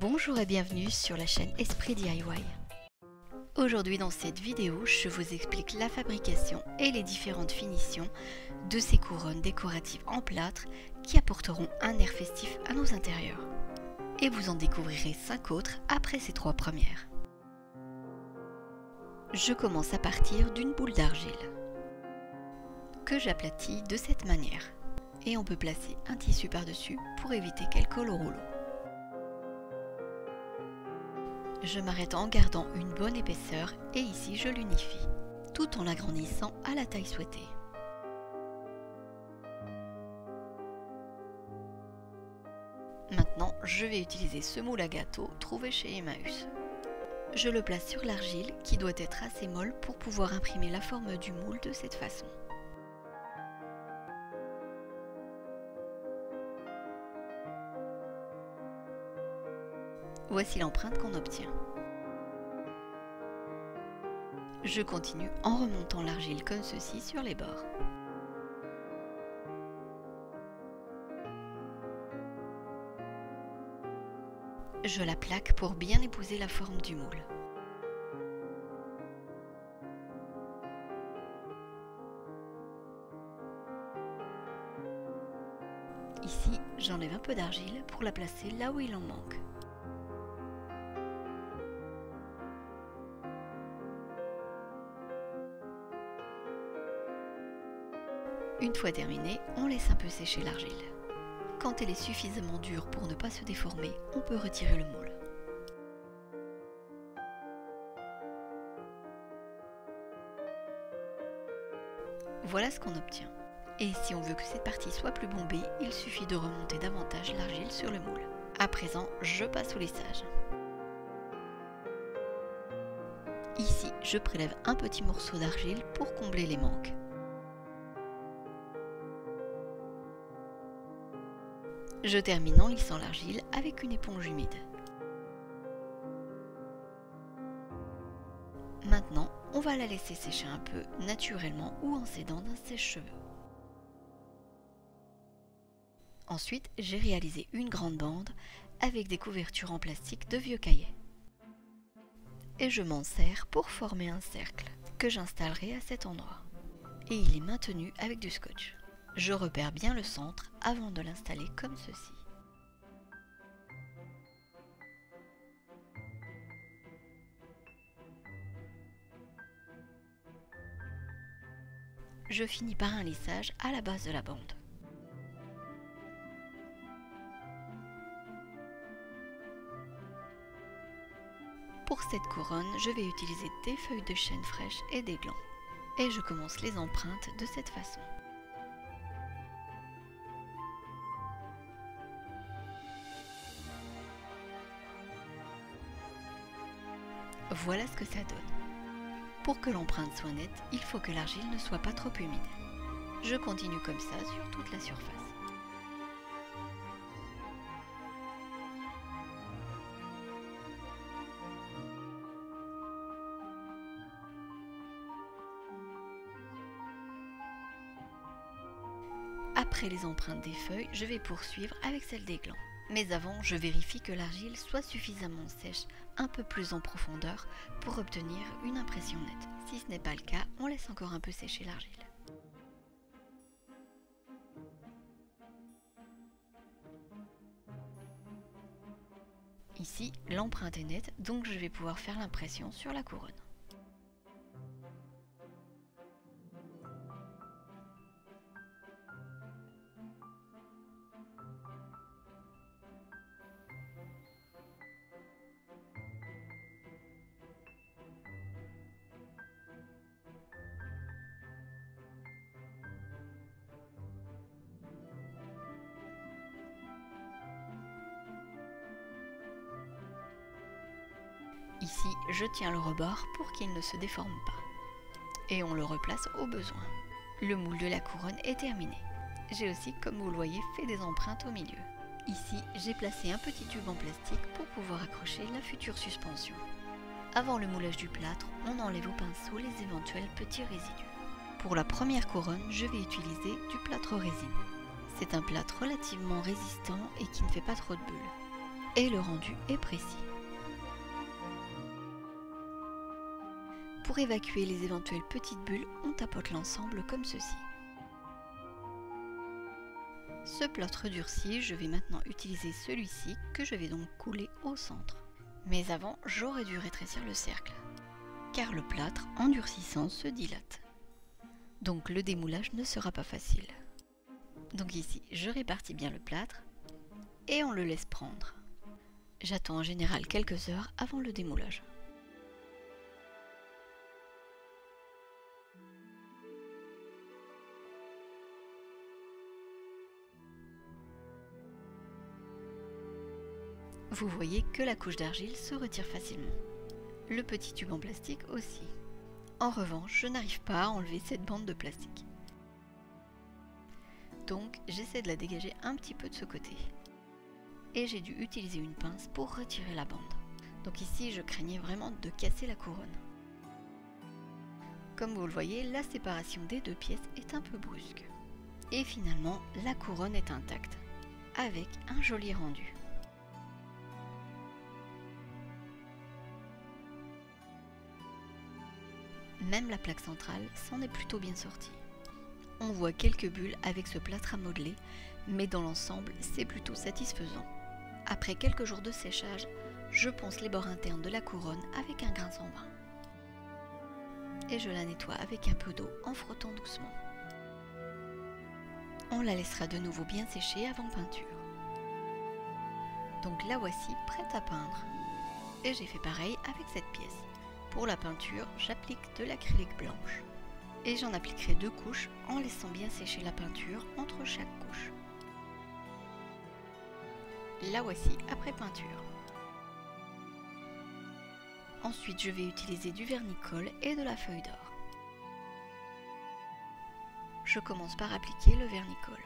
Bonjour et bienvenue sur la chaîne Esprit DIY. Aujourd'hui dans cette vidéo, je vous explique la fabrication et les différentes finitions de ces couronnes décoratives en plâtre qui apporteront un air festif à nos intérieurs. Et vous en découvrirez 5 autres après ces 3 premières. Je commence à partir d'une boule d'argile que j'aplatis de cette manière. Et on peut placer un tissu par-dessus pour éviter qu'elle colle au rouleau. Je m'arrête en gardant une bonne épaisseur et ici je l'unifie, tout en l'agrandissant à la taille souhaitée. Maintenant, je vais utiliser ce moule à gâteau trouvé chez Emmaüs. Je le place sur l'argile qui doit être assez molle pour pouvoir imprimer la forme du moule de cette façon. Voici l'empreinte qu'on obtient. Je continue en remontant l'argile comme ceci sur les bords. Je la plaque pour bien épouser la forme du moule. Ici, j'enlève un peu d'argile pour la placer là où il en manque. Une fois terminé, on laisse un peu sécher l'argile. Quand elle est suffisamment dure pour ne pas se déformer, on peut retirer le moule. Voilà ce qu'on obtient. Et si on veut que cette partie soit plus bombée, il suffit de remonter davantage l'argile sur le moule. À présent, je passe au lissage. Ici, je prélève un petit morceau d'argile pour combler les manques. Je termine en lissant l'argile avec une éponge humide. Maintenant, on va la laisser sécher un peu naturellement ou en s'aidant d'un sèche-cheveux. Ensuite, j'ai réalisé une grande bande avec des couvertures en plastique de vieux cahiers. Et je m'en sers pour former un cercle que j'installerai à cet endroit. Et il est maintenu avec du scotch. Je repère bien le centre avant de l'installer comme ceci. Je finis par un lissage à la base de la bande. Pour cette couronne, je vais utiliser des feuilles de chêne fraîches et des glands. Et je commence les empreintes de cette façon. Voilà ce que ça donne. Pour que l'empreinte soit nette, il faut que l'argile ne soit pas trop humide. Je continue comme ça sur toute la surface. Après les empreintes des feuilles, je vais poursuivre avec celle des glands. Mais avant, je vérifie que l'argile soit suffisamment sèche, un peu plus en profondeur, pour obtenir une impression nette. Si ce n'est pas le cas, on laisse encore un peu sécher l'argile. Ici, l'empreinte est nette, donc je vais pouvoir faire l'impression sur la couronne. Ici, je tiens le rebord pour qu'il ne se déforme pas. Et on le replace au besoin. Le moule de la couronne est terminé. J'ai aussi, comme vous le voyez, fait des empreintes au milieu. Ici, j'ai placé un petit tube en plastique pour pouvoir accrocher la future suspension. Avant le moulage du plâtre, on enlève au pinceau les éventuels petits résidus. Pour la première couronne, je vais utiliser du plâtre résine. C'est un plâtre relativement résistant et qui ne fait pas trop de bulles. et le rendu est précis. Pour évacuer les éventuelles petites bulles, on tapote l'ensemble comme ceci. Ce plâtre durci, je vais maintenant utiliser celui-ci que je vais donc couler au centre. Mais avant, j'aurais dû rétrécir le cercle, car le plâtre, en durcissant, se dilate. Donc le démoulage ne sera pas facile. Donc ici, je répartis bien le plâtre et on le laisse prendre. J'attends en général quelques heures avant le démoulage. Vous voyez que la couche d'argile se retire facilement. Le petit tube en plastique aussi. En revanche, je n'arrive pas à enlever cette bande de plastique. Donc, j'essaie de la dégager un petit peu de ce côté. Et j'ai dû utiliser une pince pour retirer la bande. Donc ici, je craignais vraiment de casser la couronne. Comme vous le voyez, la séparation des deux pièces est un peu brusque. Et finalement, la couronne est intacte, avec un joli rendu. Même la plaque centrale s'en est plutôt bien sortie. On voit quelques bulles avec ce plâtre à modeler, mais dans l'ensemble, c'est plutôt satisfaisant. Après quelques jours de séchage, je ponce les bords internes de la couronne avec un grain 120. Et je la nettoie avec un peu d'eau en frottant doucement. On la laissera de nouveau bien sécher avant peinture. Donc la voici prête à peindre. Et j'ai fait pareil avec cette pièce. Pour la peinture, j'applique de l'acrylique blanche. Et j'en appliquerai 2 couches en laissant bien sécher la peinture entre chaque couche. La voici après peinture. Ensuite, je vais utiliser du vernis-colle et de la feuille d'or. Je commence par appliquer le vernis-colle.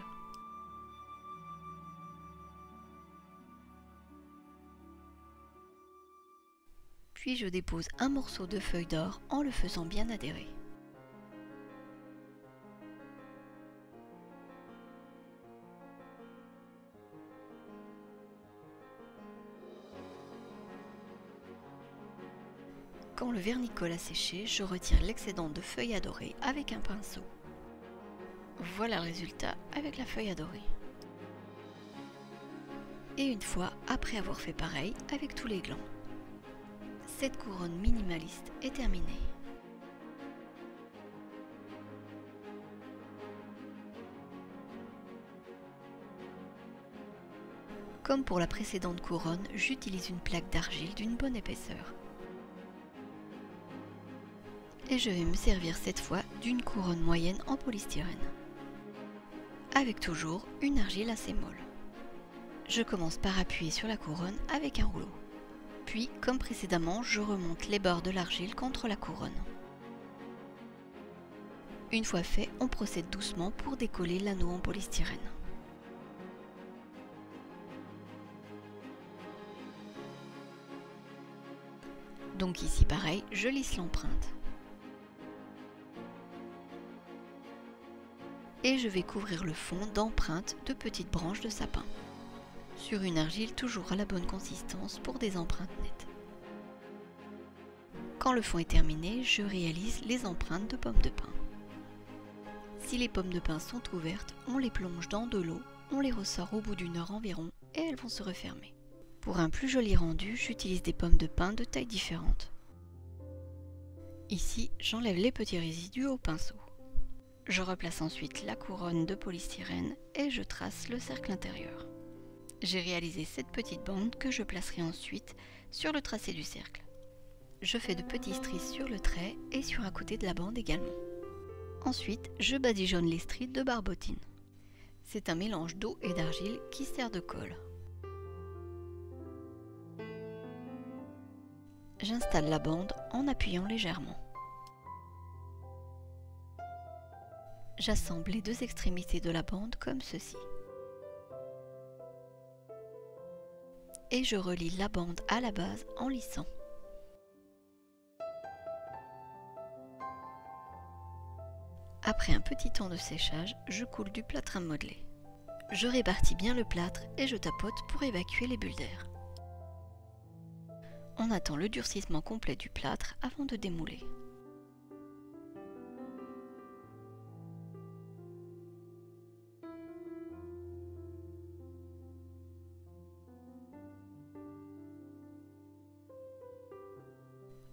Puis je dépose un morceau de feuille d'or en le faisant bien adhérer. Quand le vernis-colle a séché, je retire l'excédent de feuille à dorer avec un pinceau. Voilà le résultat avec la feuille à dorer. Et une fois après avoir fait pareil avec tous les glands. Cette couronne minimaliste est terminée. Comme pour la précédente couronne, j'utilise une plaque d'argile d'une bonne épaisseur. Et je vais me servir cette fois d'une couronne moyenne en polystyrène. Avec toujours une argile assez molle. Je commence par appuyer sur la couronne avec un rouleau. Puis, comme précédemment, je remonte les bords de l'argile contre la couronne. Une fois fait, on procède doucement pour décoller l'anneau en polystyrène. Donc ici pareil, je lisse l'empreinte. Et je vais couvrir le fond d'empreintes de petites branches de sapin. Sur une argile toujours à la bonne consistance pour des empreintes nettes. Quand le fond est terminé, je réalise les empreintes de pommes de pin. Si les pommes de pin sont ouvertes, on les plonge dans de l'eau, on les ressort au bout d'1 heure environ et elles vont se refermer. Pour un plus joli rendu, j'utilise des pommes de pin de tailles différentes. Ici, j'enlève les petits résidus au pinceau. Je replace ensuite la couronne de polystyrène et je trace le cercle intérieur. J'ai réalisé cette petite bande que je placerai ensuite sur le tracé du cercle. Je fais de petits stries sur le trait et sur un côté de la bande également. Ensuite, je badigeonne les stries de barbotine. C'est un mélange d'eau et d'argile qui sert de colle. J'installe la bande en appuyant légèrement. J'assemble les 2 extrémités de la bande comme ceci. Et je relie la bande à la base en lissant. Après un petit temps de séchage, je coule du plâtre à modeler. Je répartis bien le plâtre et je tapote pour évacuer les bulles d'air. On attend le durcissement complet du plâtre avant de démouler.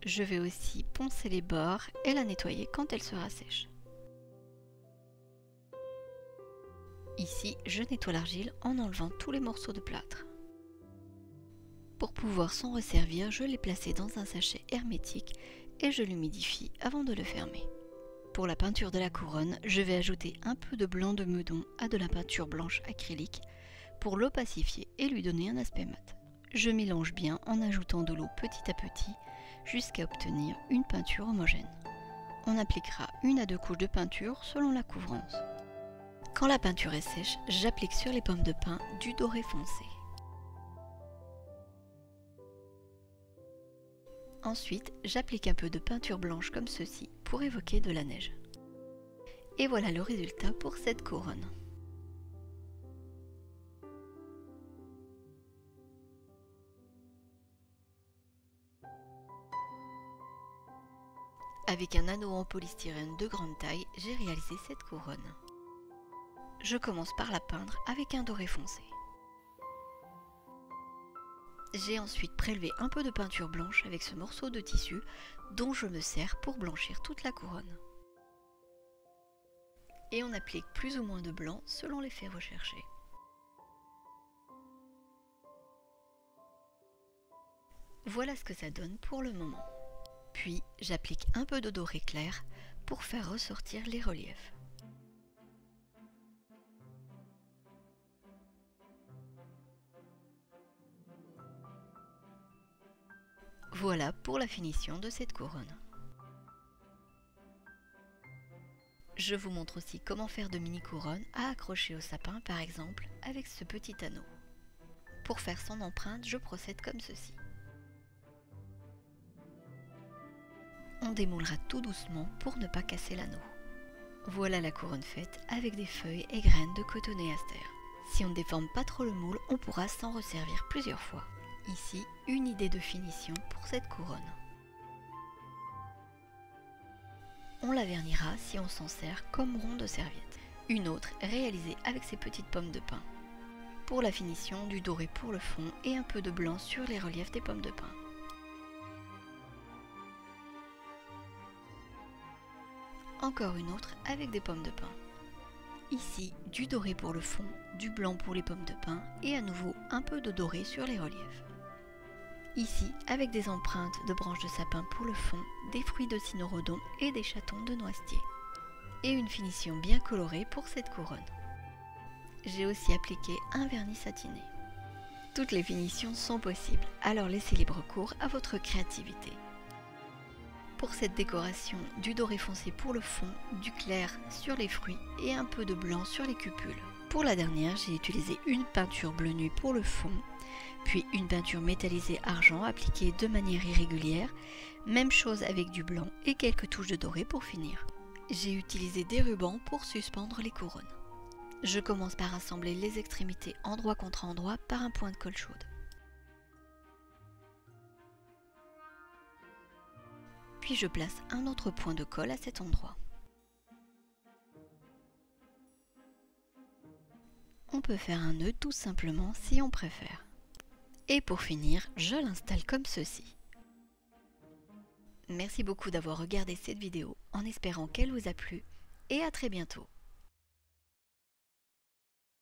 Je vais aussi poncer les bords et la nettoyer quand elle sera sèche. Ici, je nettoie l'argile en enlevant tous les morceaux de plâtre. Pour pouvoir s'en resservir, je l'ai placé dans un sachet hermétique et je l'humidifie avant de le fermer. Pour la peinture de la couronne, je vais ajouter un peu de blanc de meudon à de la peinture blanche acrylique pour l'opacifier et lui donner un aspect mat. Je mélange bien en ajoutant de l'eau petit à petit jusqu'à obtenir une peinture homogène. On appliquera 1 à 2 couches de peinture selon la couvrance. Quand la peinture est sèche, j'applique sur les pommes de pin du doré foncé. Ensuite, j'applique un peu de peinture blanche comme ceci pour évoquer de la neige. Et voilà le résultat pour cette couronne. Avec un anneau en polystyrène de grande taille, j'ai réalisé cette couronne. Je commence par la peindre avec un doré foncé. J'ai ensuite prélevé un peu de peinture blanche avec ce morceau de tissu dont je me sers pour blanchir toute la couronne. Et on applique plus ou moins de blanc selon l'effet recherché. Voilà ce que ça donne pour le moment. Puis j'applique un peu de doré clair pour faire ressortir les reliefs. Voilà pour la finition de cette couronne. Je vous montre aussi comment faire de mini couronnes à accrocher au sapin par exemple avec ce petit anneau. Pour faire son empreinte, je procède comme ceci. On démoulera tout doucement pour ne pas casser l'anneau. Voilà la couronne faite avec des feuilles et graines de cotonnet aster. Si on ne déforme pas trop le moule, on pourra s'en resservir plusieurs fois. Ici, une idée de finition pour cette couronne. On la vernira si on s'en sert comme rond de serviette. Une autre réalisée avec ces petites pommes de pin. Pour la finition, du doré pour le fond et un peu de blanc sur les reliefs des pommes de pin. Encore une autre avec des pommes de pin. Ici, du doré pour le fond, du blanc pour les pommes de pin et à nouveau un peu de doré sur les reliefs. Ici, avec des empreintes de branches de sapin pour le fond, des fruits de cynorrhodon et des chatons de noisetier. Et une finition bien colorée pour cette couronne. J'ai aussi appliqué un vernis satiné. Toutes les finitions sont possibles, alors laissez libre cours à votre créativité. Pour cette décoration, du doré foncé pour le fond, du clair sur les fruits et un peu de blanc sur les cupules. Pour la dernière, j'ai utilisé une peinture bleu nuit pour le fond, puis une peinture métallisée argent appliquée de manière irrégulière, même chose avec du blanc et quelques touches de doré pour finir. J'ai utilisé des rubans pour suspendre les couronnes. Je commence par assembler les extrémités endroit contre endroit par un point de colle chaude. Puis je place un autre point de colle à cet endroit. On peut faire un nœud tout simplement si on préfère. Et pour finir, je l'installe comme ceci. Merci beaucoup d'avoir regardé cette vidéo en espérant qu'elle vous a plu et à très bientôt.